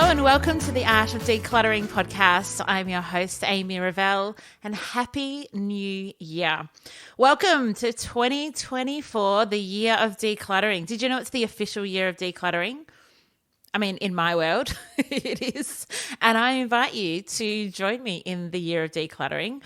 and welcome to the Art of Decluttering podcast. I'm your host, Amy Revell, and Happy New Year. Welcome to 2024, the year of decluttering. Did you know it's the official year of decluttering? I mean, in my world, it is. And I invite you to join me in the year of decluttering.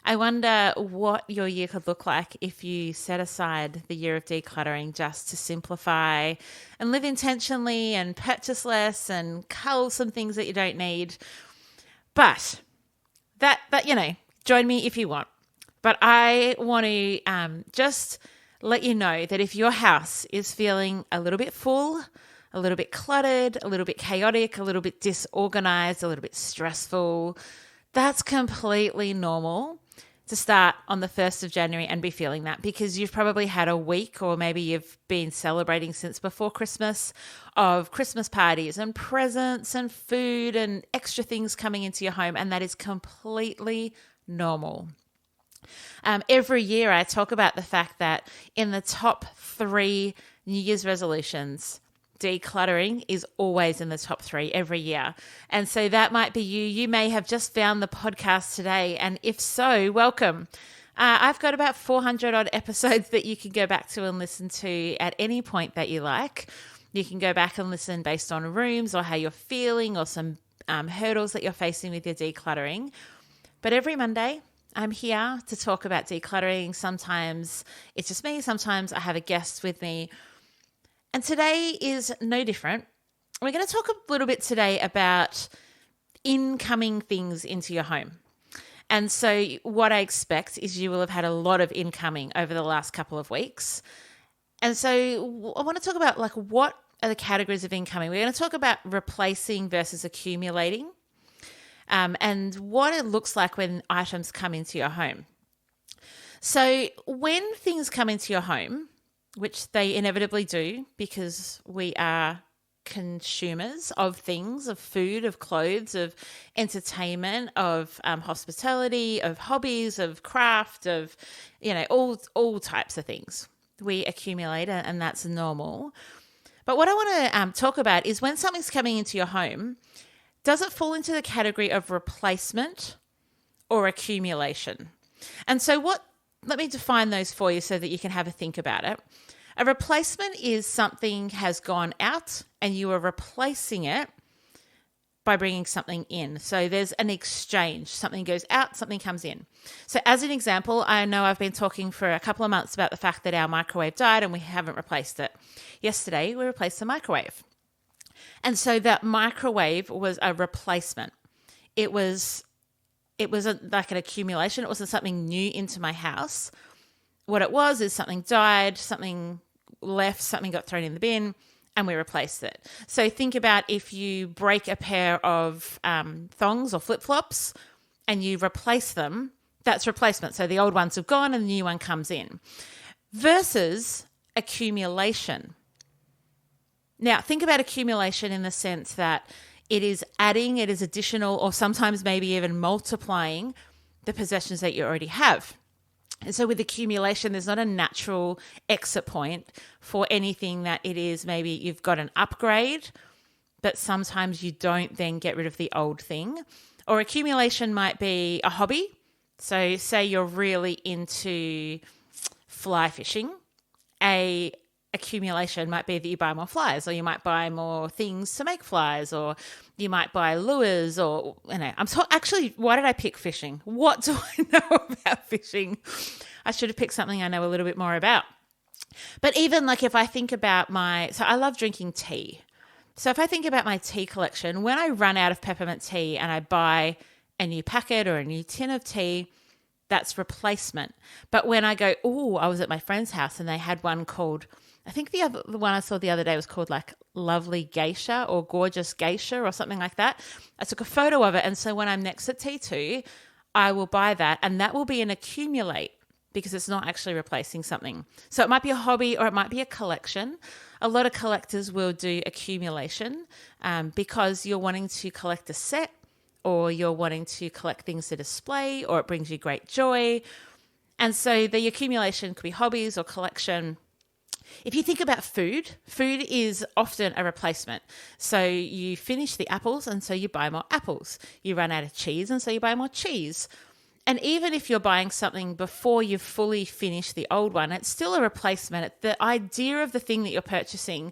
I wonder what your year could look like if you set aside the year of decluttering just to simplify and live intentionally and purchase less and cull some things that you don't need. But that join me if you want. But I want to just let you know that if your house is feeling a little bit full, a little bit cluttered, a little bit chaotic, a little bit disorganized, a little bit stressful, that's completely normal to start on the 1st of January and be feeling that, because you've probably had a week, or maybe you've been celebrating since before Christmas, of Christmas parties and presents and food and extra things coming into your home, and that is completely normal. Every year I talk about the fact that in the top 3 New Year's resolutions, decluttering is always in the top 3 every year. And so that might be you. You may have just found the podcast today. And if so, welcome. I've got about 400 odd episodes that you can go back to and listen to at any point that you like. You can go back and listen based on rooms or how you're feeling or some hurdles that you're facing with your decluttering. But every Monday, I'm here to talk about decluttering. Sometimes it's just me. Sometimes I have a guest with me. And today is no different. We're going to talk a little bit today about incoming things into your home. And so what I expect is you will have had a lot of incoming over the last couple of weeks. And so I want to talk about what are the categories of incoming. We're going to talk about replacing versus accumulating, and what it looks like when items come into your home. So when things come into your home, which they inevitably do because we are consumers of things, of food, of clothes, of entertainment, of hospitality, of hobbies, of craft, of, all types of things. We accumulate, and that's normal. But what I want to talk about is when something's coming into your home, does it fall into the category of replacement or accumulation? And so let me define those for you so that you can have a think about it. A replacement is something has gone out and you are replacing it by bringing something in. So there's an exchange. Something goes out, something comes in. So as an example, I know I've been talking for a couple of months about the fact that our microwave died and we haven't replaced it. Yesterday, we replaced the microwave. And so that microwave was a replacement. It was like an accumulation. It wasn't something new into my house. What it was is something died, something left, something got thrown in the bin, and we replaced it. So think about if you break a pair of thongs or flip-flops and you replace them, that's replacement. So the old ones have gone and the new one comes in. Versus accumulation. Now, think about accumulation in the sense that it is adding, it is additional, or sometimes maybe even multiplying the possessions that you already have. And so with accumulation, there's not a natural exit point for anything that it is. Maybe you've got an upgrade, but sometimes you don't then get rid of the old thing. Or accumulation might be a hobby. So say you're really into fly fishing. A accumulation might be that you buy more flies, or you might buy more things to make flies, or you might buy lures, or actually, why did I pick fishing? What do I know about fishing? I should have picked something I know a little bit more about. But even if I think about so I love drinking tea. So if I think about my tea collection, when I run out of peppermint tea and I buy a new packet or a new tin of tea, that's replacement. But when I go, I was at my friend's house and they had one called, I think the one I saw the other day was called Lovely Geisha or Gorgeous Geisha or something like that. I took a photo of it. And so when I'm next at T2, I will buy that, and that will be an accumulate because it's not actually replacing something. So it might be a hobby or it might be a collection. A lot of collectors will do accumulation because you're wanting to collect a set, or you're wanting to collect things to display, or it brings you great joy. And so the accumulation could be hobbies or collection. If you think about food, food is often a replacement. So you finish the apples and so you buy more apples. You run out of cheese and so you buy more cheese. And even if you're buying something before you've fully finished the old one, it's still a replacement. The idea of the thing that you're purchasing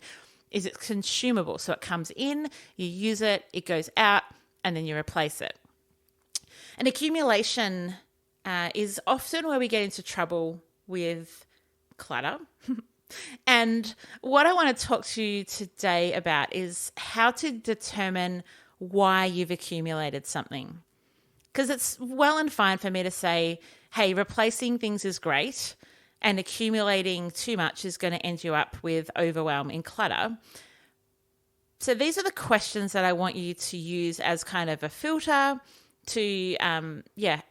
is it's consumable. So it comes in, you use it, it goes out, and then you replace it. And accumulation is often where we get into trouble with clutter. And what I want to talk to you today about is how to determine why you've accumulated something. Because it's well and fine for me to say, hey, replacing things is great and accumulating too much is going to end you up with overwhelm and clutter. So these are the questions that I want you to use as kind of a filter to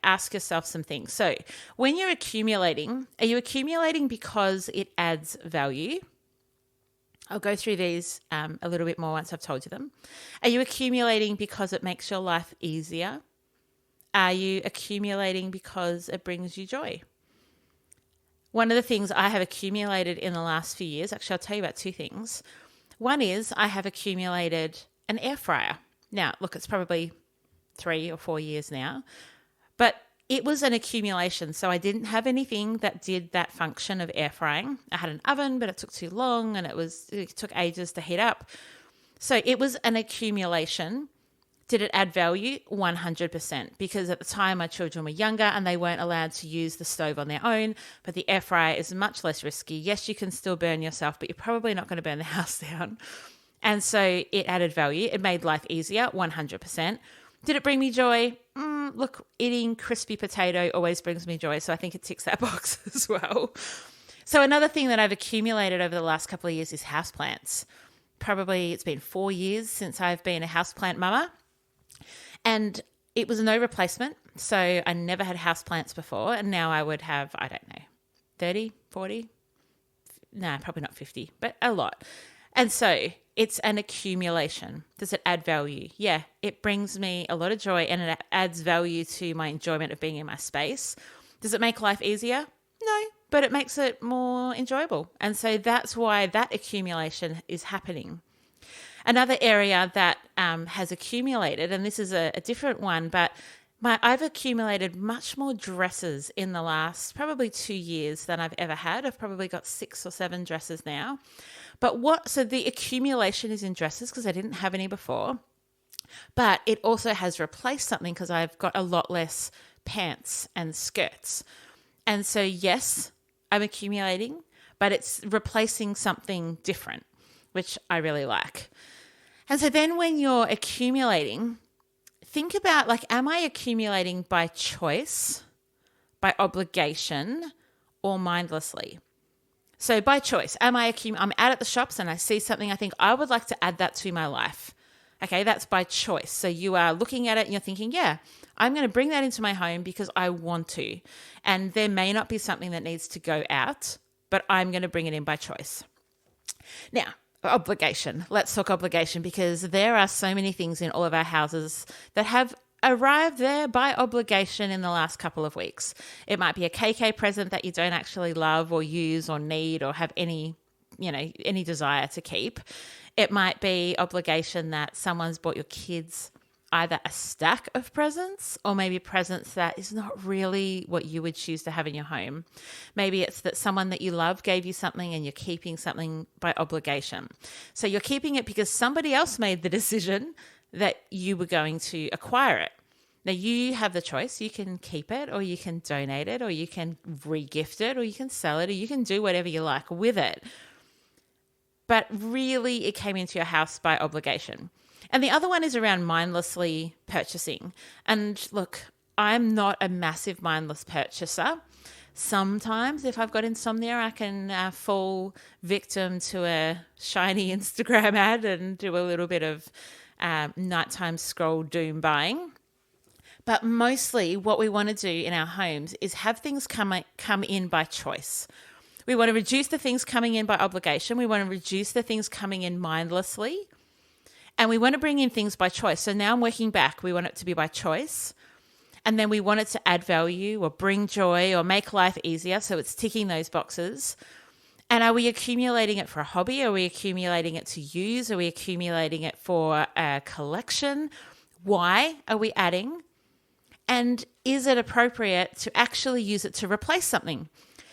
ask yourself some things. So when you're accumulating, are you accumulating because it adds value? I'll go through these a little bit more once I've told you them. Are you accumulating because it makes your life easier? Are you accumulating because it brings you joy? One of the things I have accumulated in the last few years, actually I'll tell you about two things. One is I have accumulated an air fryer. Now, look, it's probably 3 or 4 years now, but it was an accumulation. So I didn't have anything that did that function of air frying. I had an oven, but it took too long and it took ages to heat up. So it was an accumulation. Did it add value? 100%. Because at the time my children were younger and they weren't allowed to use the stove on their own, but the air fryer is much less risky. Yes, you can still burn yourself, but you're probably not going to burn the house down. And so it added value. It made life easier, 100%. Did it bring me joy? Look, eating crispy potato always brings me joy, so I think it ticks that box as well. So another thing that I've accumulated over the last couple of years is houseplants. Probably it's been 4 years since I've been a houseplant mama, and it was no replacement. So I never had houseplants before, and now I would have, 30, 40? No, probably not 50, but a lot. And so it's an accumulation. Does it add value? Yeah, it brings me a lot of joy and it adds value to my enjoyment of being in my space. Does it make life easier? No, but it makes it more enjoyable. And so that's why that accumulation is happening. Another area that has accumulated, and this is a different one, but I've accumulated much more dresses in the last probably 2 years than I've ever had. I've probably got 6 or 7 dresses now. So the accumulation is in dresses because I didn't have any before, but it also has replaced something because I've got a lot less pants and skirts. And so, yes, I'm accumulating, but it's replacing something different, which I really like. And so then when you're accumulating, think about am I accumulating by choice, by obligation, or mindlessly? So by choice, I'm out at the shops and I see something I think I would like to add that to my life. Okay, that's by choice. So you are looking at it and you're thinking, yeah, I'm going to bring that into my home because I want to. And there may not be something that needs to go out, but I'm going to bring it in by choice. Now, obligation. Let's talk obligation because there are so many things in all of our houses that have arrived there by obligation in the last couple of weeks. It might be a KK present that you don't actually love or use or need or have any desire to keep. It might be obligation that someone's bought your kids either a stack of presents or maybe presents that is not really what you would choose to have in your home. Maybe it's that someone that you love gave you something and you're keeping something by obligation. So you're keeping it because somebody else made the decision that you were going to acquire it. Now you have the choice. You can keep it or you can donate it or you can re-gift it or you can sell it or you can do whatever you like with it. But really it came into your house by obligation. And the other one is around mindlessly purchasing. And look, I'm not a massive mindless purchaser. Sometimes if I've got insomnia, I can fall victim to a shiny Instagram ad and do a little bit of nighttime scroll doom buying. But mostly what we want to do in our homes is have things come in by choice. We want to reduce the things coming in by obligation. We want to reduce the things coming in mindlessly. And we want to bring in things by choice. So now I'm working back. We want it to be by choice. And then we want it to add value or bring joy or make life easier. So it's ticking those boxes. And are we accumulating it for a hobby? Are we accumulating it to use? Are we accumulating it for a collection? Why are we adding? And is it appropriate to actually use it to replace something?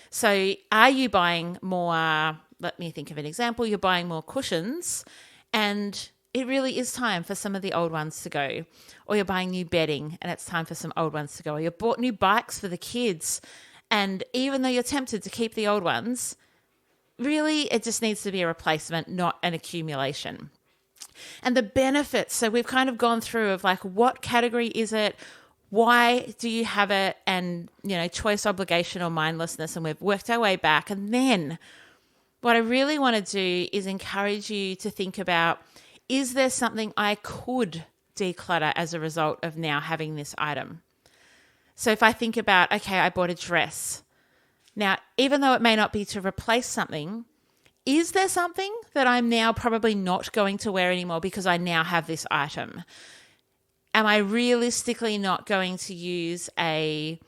So are you buying more, let me think of an example, you're buying more cushions and it really is time for some of the old ones to go. Or you're buying new bedding and it's time for some old ones to go. Or you bought new bikes for the kids and even though you're tempted to keep the old ones, really it just needs to be a replacement, not an accumulation. And the benefits, so we've kind of gone through of like what category is it? Why do you have it? And, choice, obligation, or mindlessness. And we've worked our way back. And then what I really want to do is encourage you to think about, is there something I could declutter as a result of now having this item? So if I think about, okay, I bought a dress. Now, even though it may not be to replace something, is there something that I'm now probably not going to wear anymore because I now have this item? Am I realistically not going to use a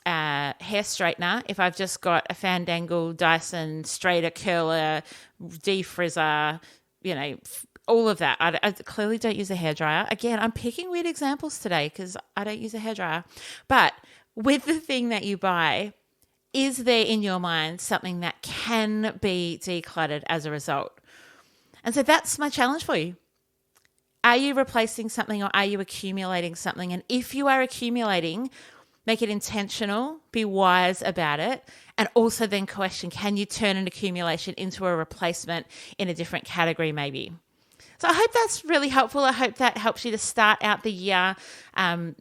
hair straightener if I've just got a Fandangle, Dyson, straighter, curler, defrizzer, all of that? I clearly don't use a hairdryer. Again, I'm picking weird examples today because I don't use a hairdryer. But with the thing that you buy, is there in your mind something that can be decluttered as a result? And so that's my challenge for you. Are you replacing something or are you accumulating something? And if you are accumulating, make it intentional, be wise about it, and also then question, can you turn an accumulation into a replacement in a different category maybe? So I hope that's really helpful. I hope that helps you to start out the year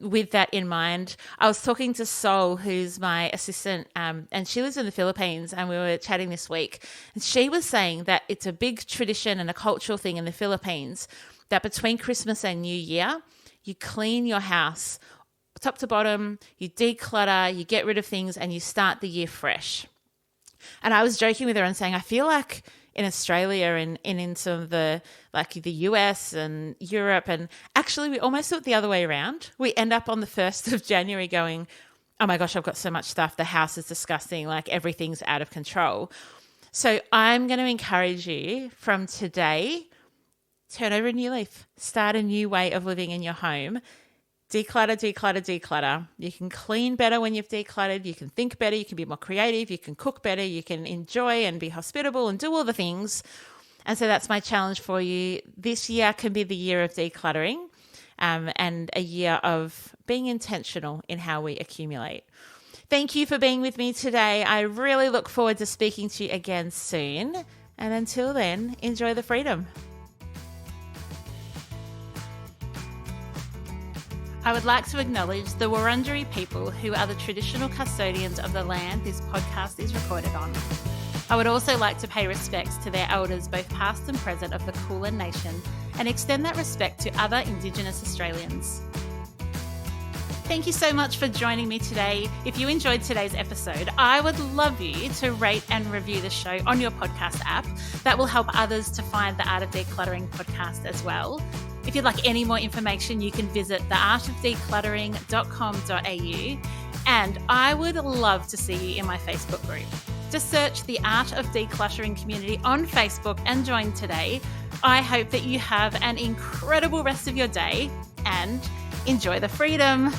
with that in mind. I was talking to Sol, who's my assistant, and she lives in the Philippines, and we were chatting this week. And she was saying that it's a big tradition and a cultural thing in the Philippines that between Christmas and New Year, you clean your house top to bottom, you declutter, you get rid of things, and you start the year fresh. And I was joking with her and saying, I feel like in Australia and in some of the US and Europe, and actually we almost do it the other way around. We end up on the 1st of January going, oh my gosh, I've got so much stuff. The house is disgusting. Like everything's out of control. So I'm going to encourage you from today, turn over a new leaf, start a new way of living in your home. Declutter, declutter, declutter. You can clean better when you've decluttered. You can think better. You can be more creative. You can cook better. You can enjoy and be hospitable and do all the things. And so that's my challenge for you. This year can be the year of decluttering and a year of being intentional in how we accumulate. Thank you for being with me today. I really look forward to speaking to you again soon. And until then, enjoy the freedom. I would like to acknowledge the Wurundjeri people who are the traditional custodians of the land this podcast is recorded on. I would also like to pay respects to their elders, both past and present, of the Kulin Nation, and extend that respect to other Indigenous Australians. Thank you so much for joining me today. If you enjoyed today's episode, I would love you to rate and review the show on your podcast app. That will help others to find the Art of Decluttering podcast as well. If you'd like any more information, you can visit theartofdecluttering.com.au, and I would love to see you in my Facebook group. Just search the Art of Decluttering community on Facebook and join today. I hope that you have an incredible rest of your day and enjoy the freedom.